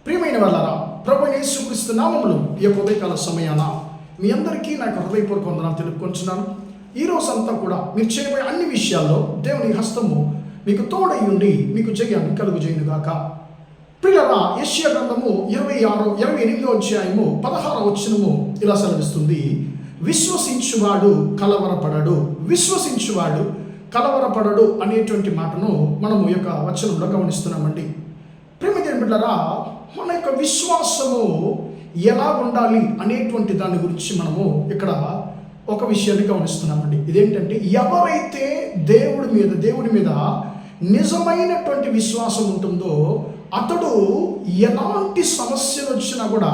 ప్రియమైన వాళ్ళారా, ప్రభువైన యేసుక్రీస్తు నామములో ఈ యొక్క ఉదయకాల సమయాన మీ అందరికీ నా యొక్క హృదయపూర్వక వందనాలు తెలుపుకుంటున్నాను. ఈ రోజంతా కూడా మీరు చేయబోయే అన్ని విషయాల్లో దేవుని హస్తము మీకు తోడై ఉండి మీకు జయాన్ని కలుగుజేయునుగాక. ప్రియులారా, యెషయా గ్రంథము 28వ అధ్యాయము 16వ వచనము ఇలా సెలవిస్తుంది, విశ్వసించువాడు కలవరపడడు, విశ్వసించువాడు కలవరపడడు అనేటువంటి మాటను మనము ఈ యొక్క వచనంలో గమనిస్తున్నామండి. ప్రియమైన బిడ్డలారా, మన యొక్క విశ్వాసము ఎలా ఉండాలి అనేటువంటి దాని గురించి మనము ఇక్కడ ఒక విషయాన్ని గమనిస్తున్నామండి. ఇదేంటంటే, ఎవరైతే దేవుడి మీద నిజమైనటువంటి విశ్వాసం ఉంటుందో అతడు ఎలాంటి సమస్యలు వచ్చినా కూడా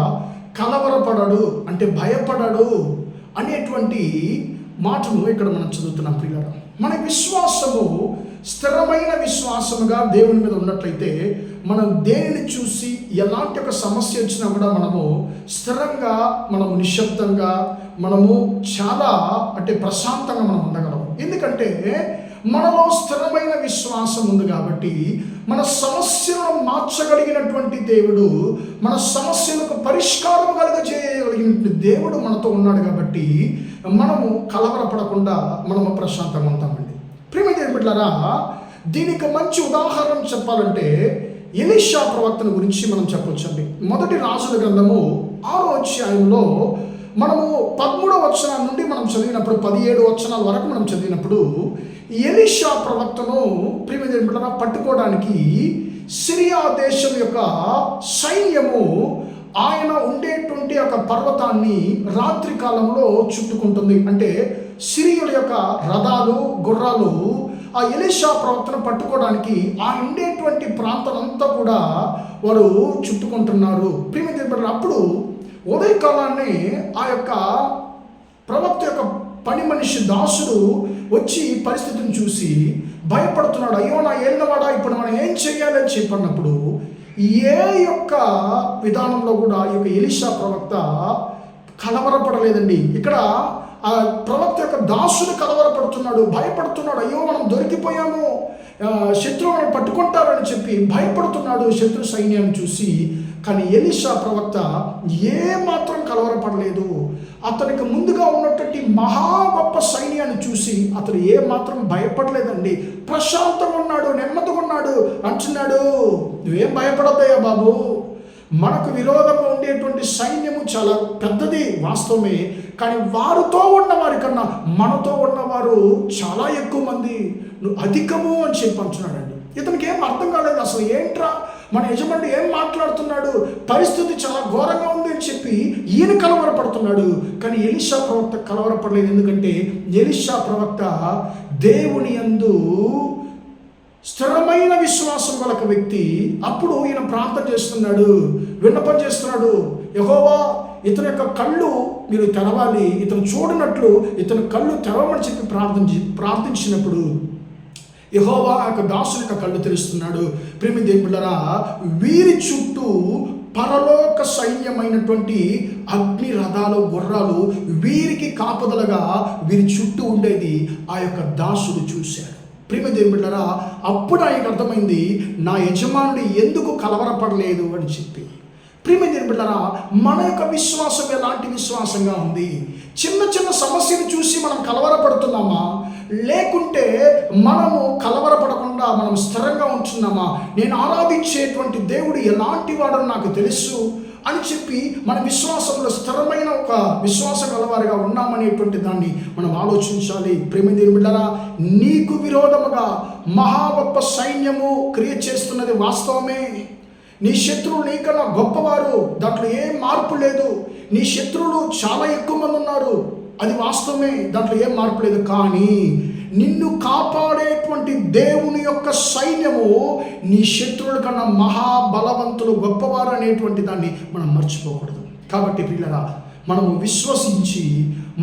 కలవరపడడు, అంటే భయపడడు అనేటువంటి మాటను ఇక్కడ మనం చదువుతున్నాం. ప్రియులారా, మన విశ్వాసము స్థిరమైన విశ్వాసముగా దేవుని మీద ఉన్నట్లయితే మనం దేనిని చూసి ఎలాంటి ఒక సమస్య వచ్చినా కూడా మనము స్థిరంగా, మనము నిశ్శబ్దంగా, మనము చాలా అంటే ప్రశాంతంగా మనం ఉండగలము. ఎందుకంటే మనలో స్థిరమైన విశ్వాసం ఉంది కాబట్టి మన సమస్యలను మార్చగలిగినటువంటి దేవుడు, మన సమస్యలకు పరిష్కారం కలుగజేయగలిగిన దేవుడు మనతో ఉన్నాడు కాబట్టి మనము కలవరపడకుండా మనము ప్రశాంతంగా ఉంటామండి. ప్రియమైన బిడ్డలారా, దీనికి మంచి ఉదాహరణ చెప్పాలంటే ఎలీషా ప్రవక్తను గురించి మనం చెప్పొచ్చండి. మొదటి రాజుల గ్రంథము 6వ అధ్యాయంలో మనము 13వ వచనం నుండి మనం చదివినప్పుడు 17 వచనాల వరకు మనం చదివినప్పుడు ఎలీషా ప్రవక్తను ప్రియమైన బిడ్డలారా పట్టుకోవడానికి సిరియా దేశం యొక్క సైన్యము ఆయన ఉండేటువంటి ఒక పర్వతాన్ని రాత్రి కాలంలో చుట్టుకుంటుంది. అంటే సిరియుల యొక్క రథాలు, గుర్రాలు ఆ ఎలీషా ప్రవక్తను పట్టుకోవడానికి ఆ ఉండేటువంటి ప్రాంతం అంతా కూడా వారు చుట్టుకుంటున్నారు. ప్రియమైన అప్పుడు ఉదయకాలాన్ని ఆ యొక్క ప్రవక్త యొక్క పని మనిషి దాసుడు వచ్చి పరిస్థితిని చూసి భయపడుతున్నాడు. అయ్యో నా ఏలినవాడా, ఇప్పుడు మనం ఏం చేయాలి అని చెప్పినప్పుడు ఏ యొక్క విధానంలో కూడా ఈ యొక్క ఎలీషా ప్రవక్త కలవరపడలేదండి. ఇక్కడ ఆ ప్రవక్త యొక్క దాసుడు కలవరపడుతున్నాడు, భయపడుతున్నాడు. అయ్యో మనం దొరికిపోయాము, శత్రువులను పట్టుకుంటారని చెప్పి భయపడుతున్నాడు శత్రు సైన్యాన్ని చూసి. కానీ ఎలీషా ప్రవక్త ఏ మాత్రం కలవరపడలేదు. అతనికి ముందుగా ఉన్నటువంటి మహా గొప్ప సైన్యాన్ని చూసి అతను ఏ మాత్రం భయపడలేదండి. ప్రశాంతంగా ఉన్నాడు, నెమ్మదిగా ఉన్నాడు. అంటున్నాడు, నువ్వేం భయపడద్దయ్యా బాబు, మనకు విరోధంగా ఉండేటువంటి సైన్యము చాలా పెద్దది వాస్తవమే, కానీ వారితో ఉన్నవారి కన్నా మనతో ఉన్నవారు చాలా ఎక్కువ మంది, నువ్వు అధికము అని చెప్పి అంటున్నాడండి. ఇతనికి ఏం అర్థం కాలేదు, అసలు ఏంట్రా మన యజమానుడు ఏం మాట్లాడుతున్నాడు, పరిస్థితి చాలా ఘోరంగా ఉంది అని చెప్పి ఈయన కలవరపడుతున్నాడు. కానీ ఎలీషా ప్రవక్త కలవరపడలేదు. ఎందుకంటే ఎలీషా ప్రవక్త దేవుని యందు స్థిరమైన విశ్వాసం గల వ్యక్తి. అప్పుడు ఈయన ప్రార్థన చేస్తున్నాడు, విన్నపం చేస్తున్నాడు, యెహోవా ఇతని యొక్క కళ్ళు మీరు తెరవాలి, ఇతను చూడనట్లు ఇతని కళ్ళు తెరవమని చెప్పి ప్రార్థించినప్పుడు యెహోవా ఆ యొక్క దాసుని యొక్క కళ్ళు తెరుస్తున్నాడు. ప్రియమైన దేవుని బిడ్డలారా, వీరి చుట్టూ పరలోక సైన్యమైనటువంటి అగ్ని రథాలు, గుర్రాలు వీరికి కాపుదలగా వీరి చుట్టూ ఉండేది ఆ యొక్క దాసుడు చూశాడు. ప్రియమైన దేవుని బిడ్డలారా, అప్పుడు ఆయనకు అర్థమైంది, నా యజమానుడు ఎందుకు కలవరపడలేదు అని చెప్పి. ప్రియమైన దేవుని బిడ్డలారా, మన యొక్క విశ్వాసం ఎలాంటి విశ్వాసంగా ఉంది? చిన్న చిన్న సమస్యను చూసి మనం కలవరపడుతున్నామా, లేకుంటే మనము కలవరపడకుండా మనం స్థిరంగా ఉంటున్నామా? నేను ఆరాధించేటువంటి దేవుడు ఎలాంటి వాడని నాకు తెలుసు అని చెప్పి మన విశ్వాసంలో స్థిరమైన ఒక విశ్వాసం గలవారిగా ఉన్నామనేటువంటి దాన్ని మనం ఆలోచించాలి. ప్రియమైన దేవుని బిడ్డలారా, నీకు విరోధముగా మహా గొప్ప సైన్యము క్రియ చేస్తున్నది వాస్తవమే. నీ శత్రువులు నీకన్నా గొప్పవారు, దాంట్లో ఏం మార్పు లేదు. నీ శత్రువులు చాలా ఎక్కువ మంది ఉన్నారు, అది వాస్తవమే, దాంట్లో ఏం మార్పు లేదు. కానీ నిన్ను కాపాడేటువంటి దేవుని యొక్క సైన్యము నీ శత్రువుల కన్నా మహాబలవంతులు, గొప్పవారు అనేటువంటి దాన్ని మనం మర్చిపోకూడదు. కాబట్టి పిల్లరా, మనము విశ్వసించి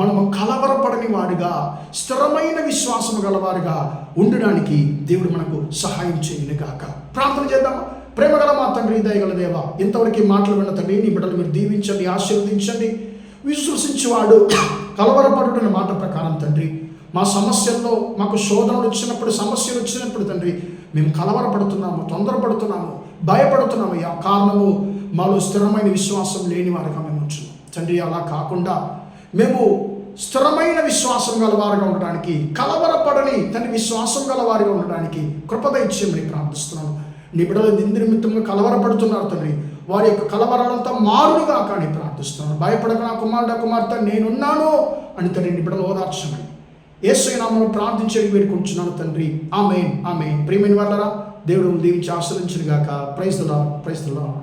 మనము కలవరపడని వాడిగా, స్థిరమైన విశ్వాసం గలవారిగా ఉండడానికి దేవుడు మనకు సహాయం చేయను గాక. ప్రార్థన చేద్దామా? ప్రేమగల మా తండ్రి, దయగల దేవా, ఇంతవరకు మాటలు విన్న తండ్రి, నీ బిడ్డలు మీరు దీవించండి, ఆశీర్వదించండి. విశ్వసించేవాడు కలవరపడుతున్న మాట ప్రకారం తండ్రి, మా సమస్యల్లో మాకు శోధనలు వచ్చినప్పుడు, సమస్యలు వచ్చినప్పుడు తండ్రి మేము కలవరపడుతున్నాము, తొందరపడుతున్నాము, భయపడుతున్నాము. కారణము మాలో స్థిరమైన విశ్వాసం లేని వారుగా మేము ఉంచున్నాం తండ్రి. అలా కాకుండా మేము స్థిరమైన విశ్వాసం గలవారుగా ఉండడానికి, కలవరపడని తండ్రి విశ్వాసం గలవారిగా ఉండడానికి కృప దయచేయమని ప్రార్థిస్తున్నాను. నీ బిడ్డలు నిమిత్తంగా కలవరపడుతున్నారు తండ్రి, వారి యొక్క కలవరాలంతా మారుడుగా కానీ ప్రార్థిస్తున్నాను. భయపడక నా కుమారుడు కుమార్తె నేనున్నాను అని తండ్రి నీ బిడ్డలు ఓదార్చమని యేసు నామములో ప్రార్థించేది వేడుకుంటున్నాను తండ్రి. ఆమేన్ ఆమేన్. ప్రియమైన వాళ్ళరా, దేవుడు దీవించి ఆశీర్వదించును గాక. Praise the lord, praise the lord.